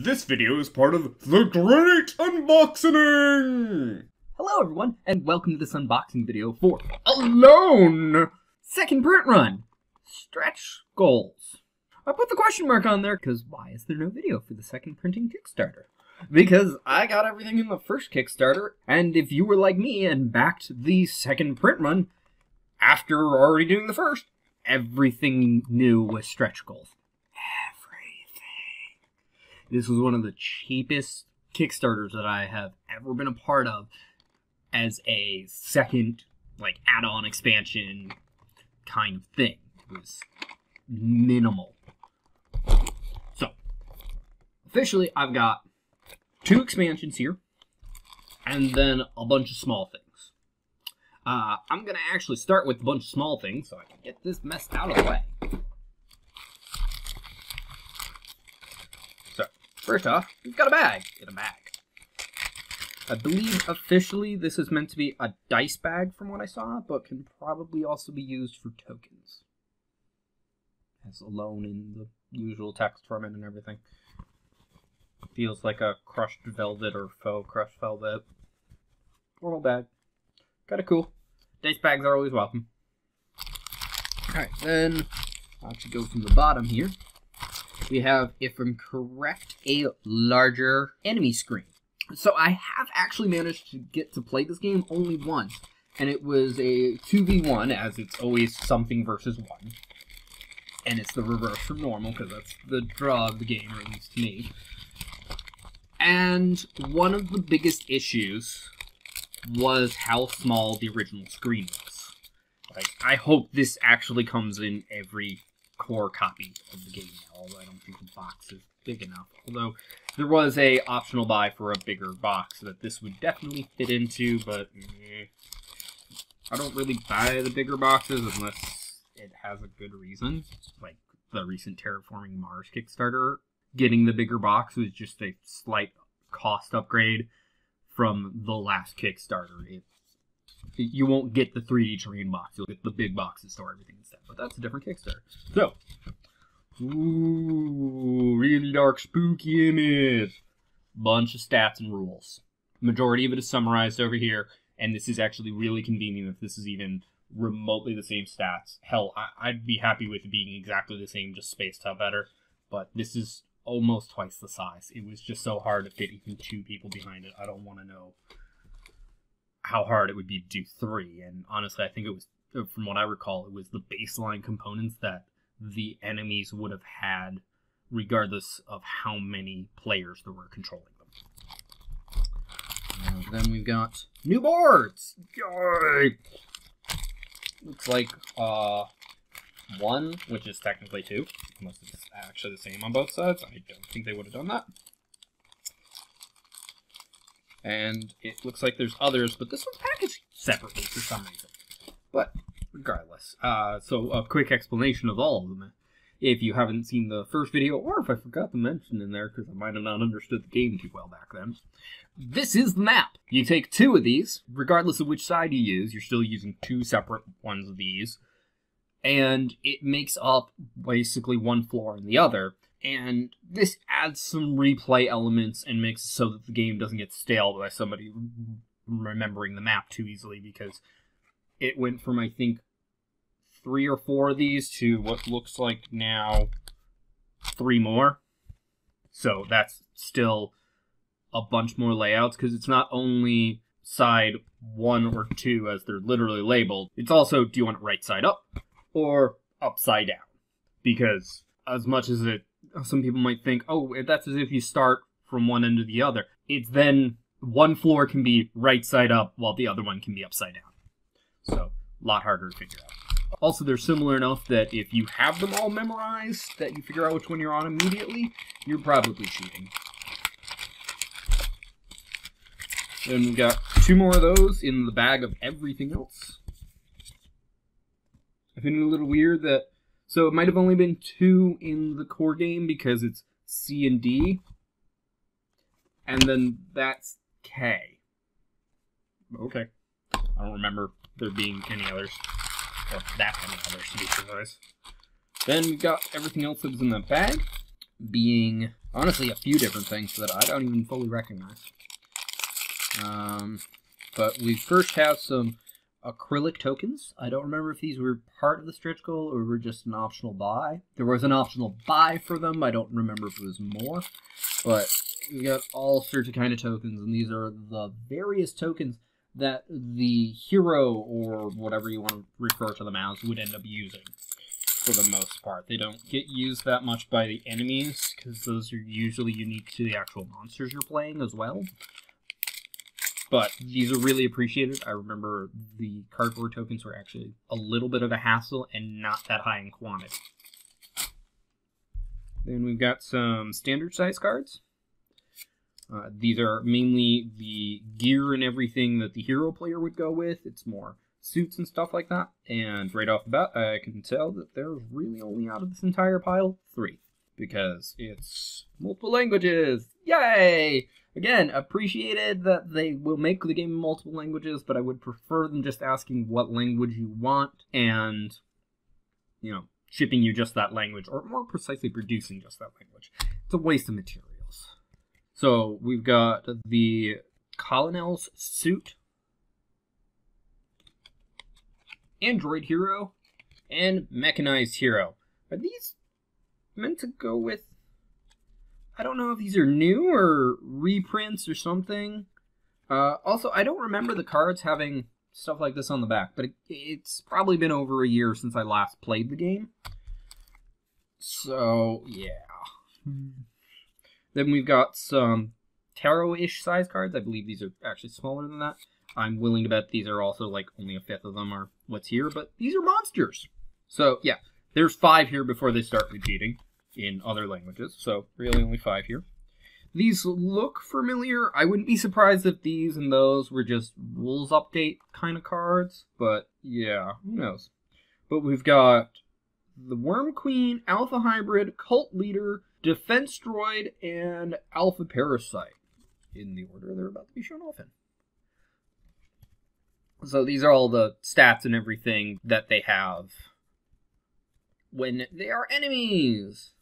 This video is part of the Great Unboxing! Hello everyone, and welcome to this unboxing video for Alone! second print run, stretch goals. I put the question mark on there because why is there no video for the second printing Kickstarter? Because I got everything in the first Kickstarter, and if you were like me and backed the second print run after already doing the first, everything new was stretch goals. This was one of the cheapest Kickstarters that I have ever been a part of as a second, add-on expansion kind of thing. It was minimal. So, officially, I've got 2 expansions here, and then a bunch of small things. I'm going to actually start with a bunch of small things so I can get this mess out of the way. First off, we've got a bag. Get a bag. I believe officially this is meant to be a dice bag from what I saw, but can probably also be used for tokens. Has Alone in the usual text from it and everything. Feels like a crushed velvet or faux crushed velvet. Normal bag. Kinda cool. Dice bags are always welcome. Alright, then I'll have to go from the bottom here. We have, if I'm correct, a larger enemy screen. So I have actually managed to get to play this game only once, and it was a 2v1, as it's always something versus one. And it's the reverse from normal, because that's the draw of the game, or at least to me. And one of the biggest issues was how small the original screen was. I hope this actually comes in every core copy of the game now, although I don't think the box is big enough. Although there was a optional buy for a bigger box that this would definitely fit into, but I don't really buy the bigger boxes unless it has a good reason. Like the recent Terraforming Mars Kickstarter, getting the bigger box was just a slight cost upgrade from the last Kickstarter. You won't get the 3D terrain box. You'll get the big box to store everything instead. But that's a different Kickstarter. So, ooh, really dark, spooky image. Bunch of stats and rules. Majority of it is summarized over here, and this is actually really convenient if this is even remotely the same stats. Hell, I'd be happy with it being exactly the same, just spaced out better. But this is almost twice the size. It was just so hard to fit even 2 people behind it. I don't want to know how hard it would be to do 3, and honestly I think it was, from what I recall, it was the baseline components that the enemies would have had regardless of how many players there were controlling them. Then we've got new boards! Yay! Looks like 1, which is technically 2, unless it's actually the same on both sides. I don't think they would have done that. And it looks like there's others, but this one's packaged separately for some reason. But regardless, so a quick explanation of all of them. If you haven't seen the first video, or if I forgot to mention in there because I might have not understood the game too well back then, this is the map. You take 2 of these, regardless of which side you use, you're still using 2 separate ones of these, and it makes up basically one floor and the other. And this adds some replay elements and makes it so that the game doesn't get stale by somebody remembering the map too easily, because it went from, I think, 3 or 4 of these to what looks like now 3 more. So that's still a bunch more layouts, because it's not only side 1 or 2 as they're literally labeled, it's also, do you want it right side up or upside down? Because as much as some people might think, oh, that's as if you start from one end to the other. It's then one floor can be right side up while the other one can be upside down. So, a lot harder to figure out. Also, they're similar enough that if you have them all memorized, that you figure out which one you're on immediately, you're probably cheating. Then we've got 2 more of those in the bag of everything else. I find it a little weird that, so it might have only been 2 in the core game because it's C and D. And then that's K. Okay. I don't remember there being any others. Or that many others, to be precise. Then we've got everything else that was in the bag, being Honestly, a few different things that I don't even fully recognize. But we first have some acrylic tokens. I don't remember if these were part of the stretch goal or were just an optional buy. There was an optional buy for them. I don't remember if it was more. But we got all sorts of kind of tokens, and these are the various tokens that the hero, or whatever you want to refer to them as, would end up using for the most part. They don't get used that much by the enemies, because those are usually unique to the actual monsters you're playing as well. But these are really appreciated. I remember the cardboard tokens were actually a little bit of a hassle and not that high in quantity. Then we've got some standard size cards. These are mainly the gear and everything that the hero player would go with. It's more suits and stuff like that. And right off the bat, I can tell that there's really only out of this entire pile 3. Because it's multiple languages. Yay! Again, appreciated that they will make the game in multiple languages, but I would prefer them just asking what language you want and, you know, shipping you just that language, or more precisely producing just that language. It's a waste of materials. So we've got the Colonel's suit, Android hero, and Mechanized hero. Are these meant to go with... I don't know if these are new or reprints or something. Also, I don't remember the cards having stuff like this on the back, but it's probably been over a year since I last played the game. So, yeah. Then we've got some tarot-ish size cards. I believe these are actually smaller than that. I'm willing to bet these are also, like, only a fifth of them are what's here, but these are monsters. So, yeah, there's 5 here before they start repeating in other languages, so really only 5 here. These look familiar. I wouldn't be surprised if these and those were just rules update kind of cards, but yeah, who knows. But we've got the Worm Queen, Alpha Hybrid, Cult Leader, Defense Droid, and Alpha Parasite in the order they're about to be shown off in. So these are all the stats and everything that they have when they are enemies.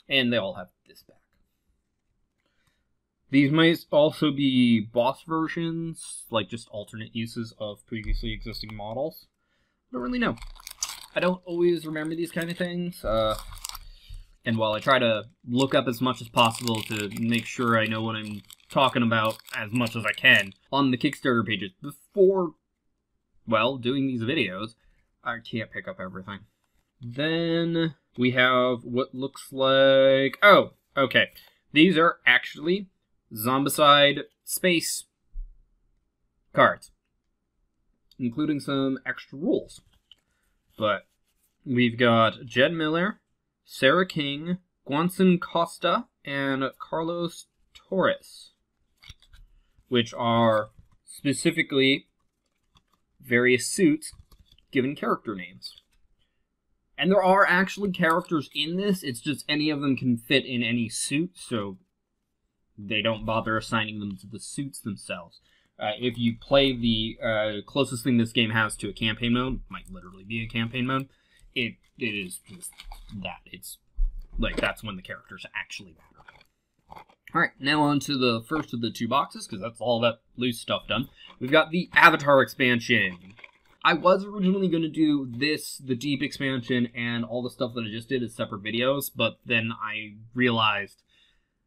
And they all have this back. These might also be boss versions, like just alternate uses of previously existing models. I don't really know. I don't always remember these kind of things. And while I try to look up as much as possible to make sure I know what I'm talking about as much as I can on the Kickstarter pages before, well, doing these videos, I can't pick up everything. Then we have what looks like... Oh, okay. These are actually Zombicide space cards, including some extra rules. But we've got Jed Miller, Sarah King, Guanson Costa, and Carlos Torres, which are specifically various suits given character names. And there are actually characters in this, it's just any of them can fit in any suit, so they don't bother assigning them to the suits themselves. If you play the closest thing this game has to a campaign mode, might literally be a campaign mode, it is just that. It's like, that's when the characters actually matter. Alright, now on to the first of the 2 boxes, because that's all that loose stuff done. We've got the Avatar expansion. I was originally going to do this, the Deep expansion, and all the stuff that I just did as separate videos, but then I realized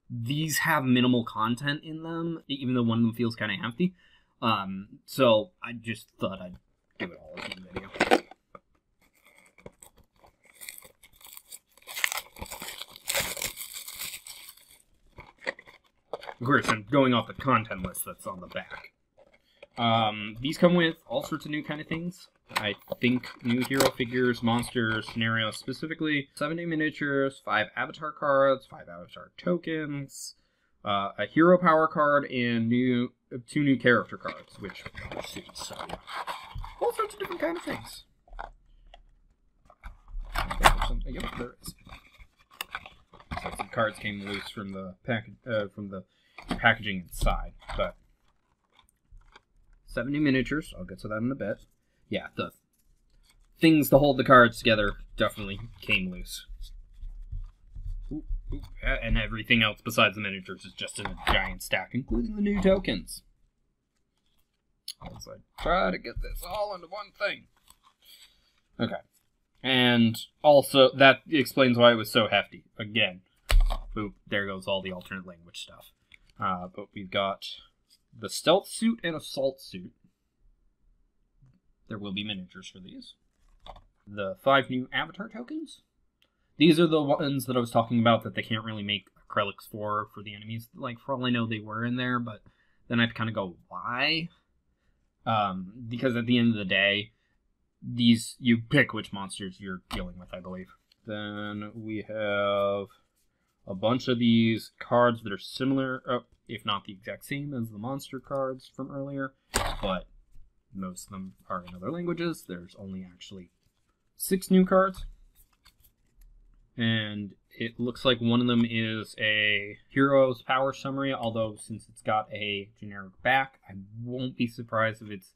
these have minimal content in them, even though one of them feels kind of empty. So I just thought I'd do it all in one video. Of course, I'm going off the content list that's on the back. These come with all sorts of new kind of things. I think new hero figures, monsters, scenarios, specifically 7 new miniatures, 5 avatar cards, 5 avatar tokens, a hero power card, and 2 new character cards, which are suits. So yeah, all sorts of different kind of things. Yep, there is. So some cards came loose from the packaging inside, but 7 new miniatures. I'll get to that in a bit. Yeah, the things to hold the cards together definitely came loose. And everything else besides the miniatures is just in a giant stack, including the new tokens. As I try to get this all into one thing. Okay. And also, that explains why it was so hefty. Again. Boop, there goes all the alternate language stuff. But we've got the stealth suit and assault suit. There will be miniatures for these. The 5 new avatar tokens. These are the ones that I was talking about that they can't really make acrylics for the enemies. Like, for all I know, they were in there, but then I'd kind of go, why? Because at the end of the day, these, you pick which monsters you're dealing with, I believe. Then we have a bunch of these cards that are similar, if not the exact same as the monster cards from earlier, but most of them are in other languages. There's only actually 6 new cards. And it looks like one of them is a hero's power summary, although since it's got a generic back, I won't be surprised if it's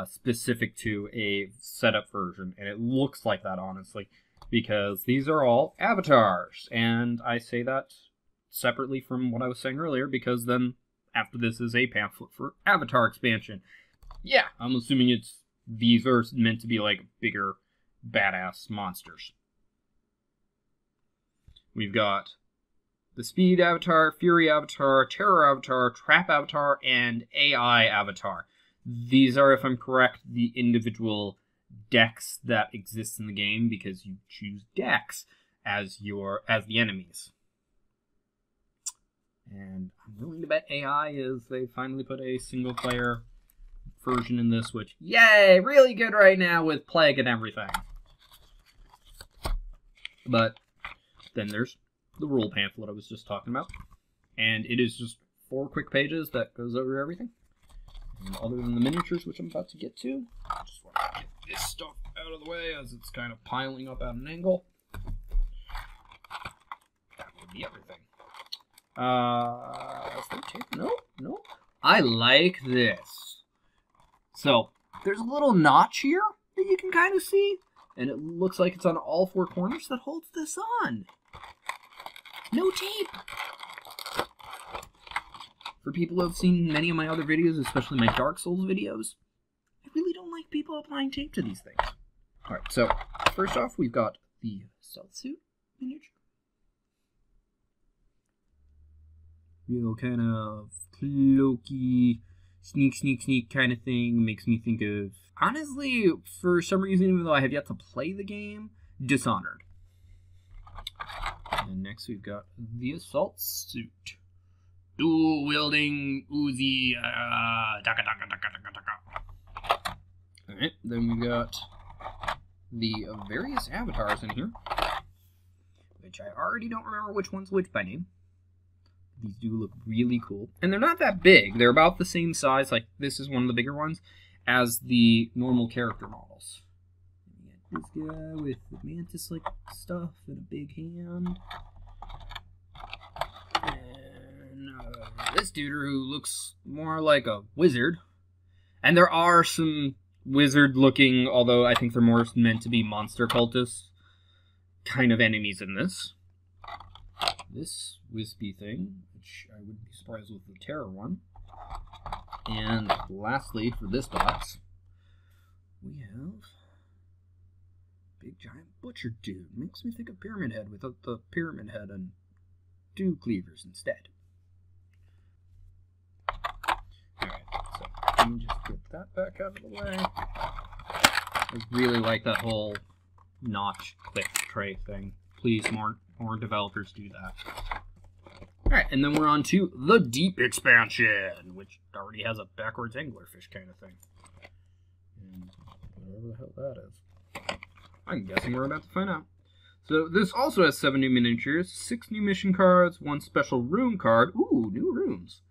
specific to a setup version. And it looks like that, honestly, because these are all avatars. And I say that separately from what I was saying earlier, because then after this is a pamphlet for avatar expansion. Yeah, I'm assuming these are meant to be like bigger, badass monsters. We've got the Speed Avatar, Fury Avatar, Terror Avatar, Trap Avatar, and AI Avatar. These are, if I'm correct, the individual decks that exist in the game, because you choose decks as the enemies. And I'm willing to bet AI is they finally put a single player version in this, which, yay, really good right now with Plague and everything. But then there's the rule pamphlet I was just talking about. And it is just 4 quick pages that goes over everything. And other than the miniatures, which I'm about to get to, I just want to get this stuff out of the way as it's kind of piling up at an angle. That would be everything. Is there tape? No. I like this. So, there's a little notch here that you can kind of see. And it looks like it's on all 4 corners that holds this on. No tape! For people who have seen many of my other videos, especially my Dark Souls videos, I really don't like people applying tape to these things. Alright, so, first off, we've got the stealth suit miniature. Real kind of cloaky, sneak kind of thing. Makes me think of, honestly, for some reason, even though I have yet to play the game, Dishonored. And next we've got the assault suit. Dual-wielding Uzi. Alright, then we've got the various avatars in here, which I already don't remember which one's which by name. These do look really cool. And they're not that big. They're about the same size, like this is one of the bigger ones, as the normal character models. We got this guy with the mantis-like stuff and a big hand. And this dude who looks more like a wizard. And there are some wizard-looking, although I think they're more meant to be monster cultists, kind of enemies in this. This wispy thing, which I wouldn't be surprised with the terror one. And lastly, for this box, we have big giant butcher dude. Makes me think of Pyramid Head without the pyramid head and 2 cleavers instead. Alright, so let me just get that back out of the way. I really like that whole notch thick tray thing. Please, more developers do that. Alright, and then we're on to the Deep Expansion, which already has a backwards anglerfish kind of thing. And whatever the hell that is. I'm guessing we're about to find out. So this also has 7 new miniatures, 6 new mission cards, 1 special room card. Ooh, new rooms.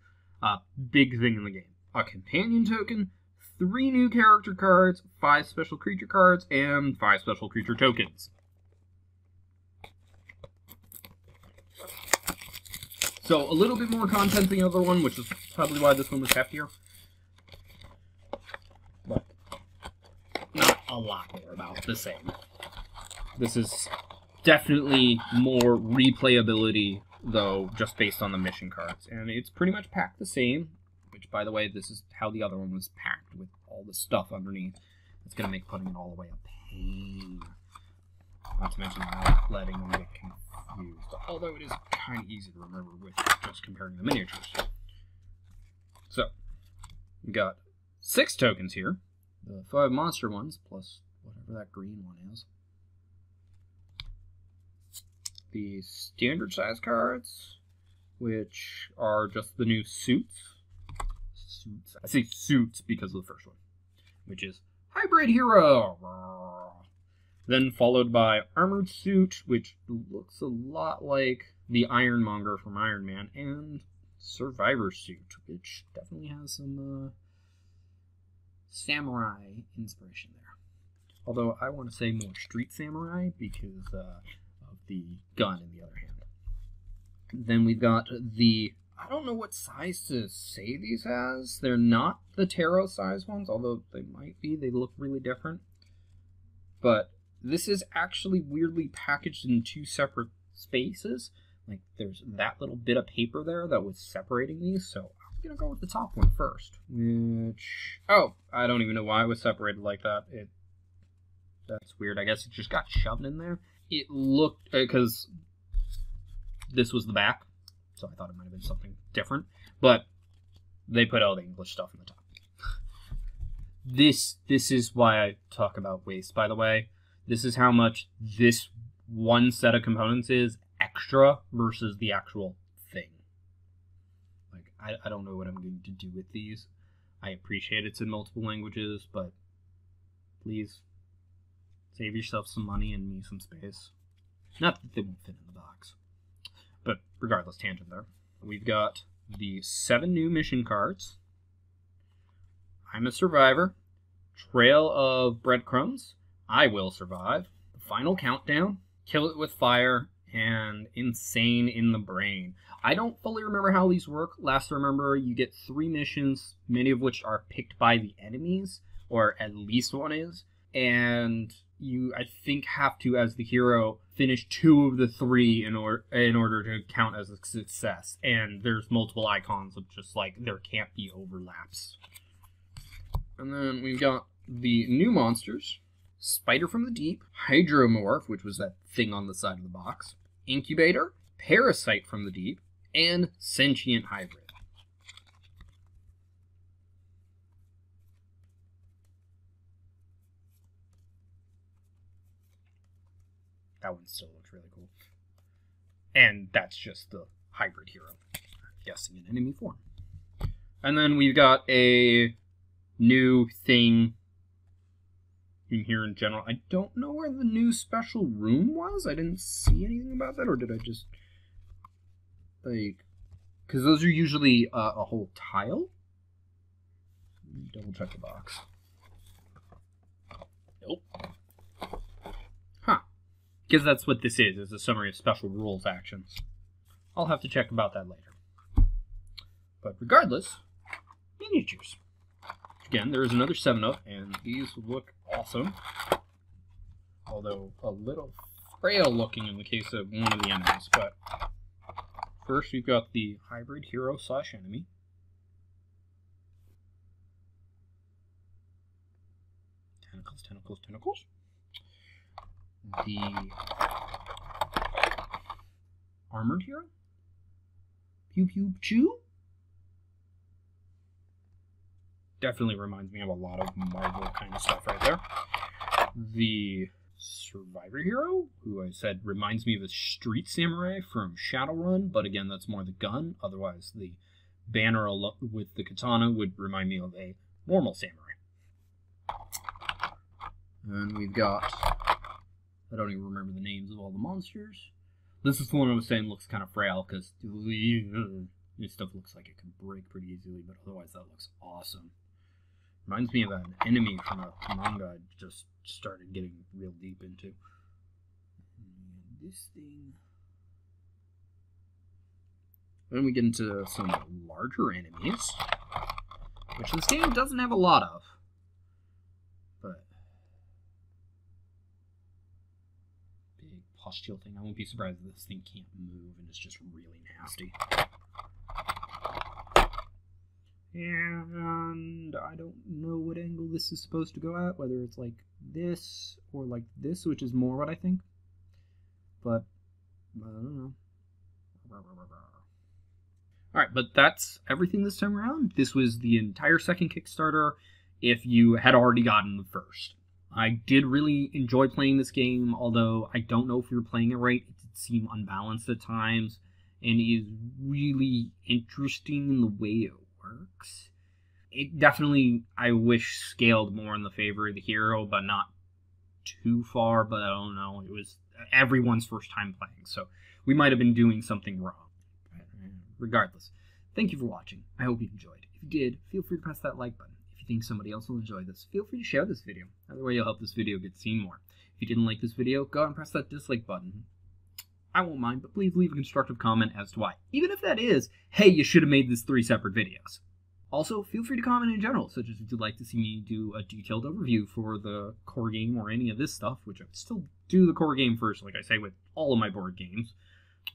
Big thing in the game. A companion token, 3 new character cards, 5 special creature cards, and 5 special creature tokens. So, a little bit more content than the other one, which is probably why this one was heftier. But not a lot more, about the same. This is Definitely more replayability, though, just based on the mission cards. And it's pretty much packed the same, which, by the way, this is how the other one was packed, with all the stuff underneath. It's going to make putting it all the way a pain. Not to mention not letting them get confused. Although it is kind of easy to remember with just comparing the miniatures. So, we got 6 tokens here. The 5 monster ones, plus whatever that green one is. The standard size cards, which are just the new suits. I say suits because of the first one, which is Hybrid Hero. Then followed by Armored Suit, which looks a lot like the Ironmonger from Iron Man, and Survivor Suit, which definitely has some samurai inspiration there. Although I want to say more Street Samurai because of the gun in the other hand. Then we've got the, I don't know what size to say these as. They're not the tarot size ones, although they might be. They look really different. But this is actually weirdly packaged in 2 separate spaces. Like, there's that little bit of paper there that was separating these, so I'm going to go with the top one first. Which, oh, I don't even know why it was separated like that. That's weird. I guess it just got shoved in there. It looked, because this was the back, so I thought it might have been something different. But they put all the English stuff in the top. This is why I talk about waste, by the way. This is how much this one set of components is extra versus the actual thing. Like, I don't know what I'm going to do with these. I appreciate it's in multiple languages, but please save yourself some money and me some space. Not that they won't fit in the box. But regardless, tangent there. We've got the 7 new mission cards. I'm a Survivor. Trail of Breadcrumbs. I Will Survive. The Final Countdown. Kill It With Fire. And Insane in the Brain. I don't fully remember how these work. Last I remember, you get 3 missions, many of which are picked by the enemies, or at least one is. And you, I think, have to, as the hero, finish 2 of the 3 in order to count as a success. And there's multiple icons of just like, there can't be overlaps. And then we've got the new monsters. Spider from the Deep, Hydromorph, which was that thing on the side of the box, Incubator, Parasite from the Deep, and Sentient Hybrid. That one still looks really cool. And that's just the hybrid hero, I'm guessing in enemy form. And then we've got a new thing in here in general. I don't know where the new special room was. I didn't see anything about that, or did I just, like, because those are usually a whole tile. Double check the box. Nope. Huh. Because that's what this is a summary of special rules actions. I'll have to check about that later. But regardless, miniatures. Again, there is another 7 of, and these look awesome. Although a little frail looking in the case of one of the enemies. But first we've got the hybrid hero / enemy. Tentacles, tentacles, tentacles. The armored hero. Pew pew chew. Definitely reminds me of a lot of Marvel kind of stuff right there. The Survivor hero, who I said reminds me of the Street Samurai from Shadowrun, but again, that's more the gun. Otherwise, the banner with the katana would remind me of a normal samurai. And we've got, I don't even remember the names of all the monsters. This is the one I was saying looks kind of frail, because this stuff looks like it could break pretty easily, but otherwise that looks awesome. Reminds me of an enemy from a manga I just started getting real deep into. And this thing. Then we get into some larger enemies, which this game doesn't have a lot of. But big pustule thing. I won't be surprised if this thing can't move and it's just really nasty. And I don't know what angle this is supposed to go at, whether it's like this or like this, which is more what I think. But I don't know. Alright, but that's everything this time around. This was the entire second Kickstarter if you had already gotten the first. I did really enjoy playing this game, although I don't know if we were playing it right. It did seem unbalanced at times, and it is really interesting in the way it works. It definitely, I wish, scaled more in the favor of the hero, but not too far, but I don't know. It was everyone's first time playing, so we might have been doing something wrong. Regardless, thank you for watching. I hope you enjoyed. If you did, feel free to press that like button. If you think somebody else will enjoy this, feel free to share this video. Either way, you'll help this video get seen more. If you didn't like this video, go ahead and press that dislike button. I won't mind, but please leave a constructive comment as to why. Even if that is, hey, you should have made this 3 separate videos. Also, feel free to comment in general, such as if you'd like to see me do a detailed overview for the core game or any of this stuff, which I would still do the core game first, like I say with all of my board games.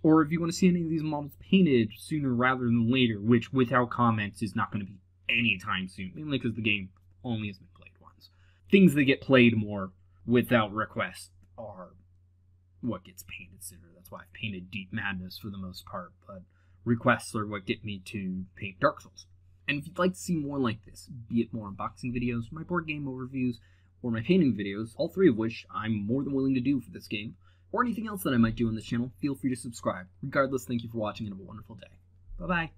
Or if you want to see any of these models painted sooner rather than later, which without comments is not going to be anytime soon, mainly because the game only has been played once. Things that get played more without request are what gets painted sooner. That's why I've painted Deep Madness for the most part, but requests are what get me to paint Dark Souls. And if you'd like to see more like this, be it more unboxing videos, my board game overviews, or my painting videos, all 3 of which I'm more than willing to do for this game, or anything else that I might do on this channel, feel free to subscribe. Regardless, thank you for watching and have a wonderful day. Bye-bye.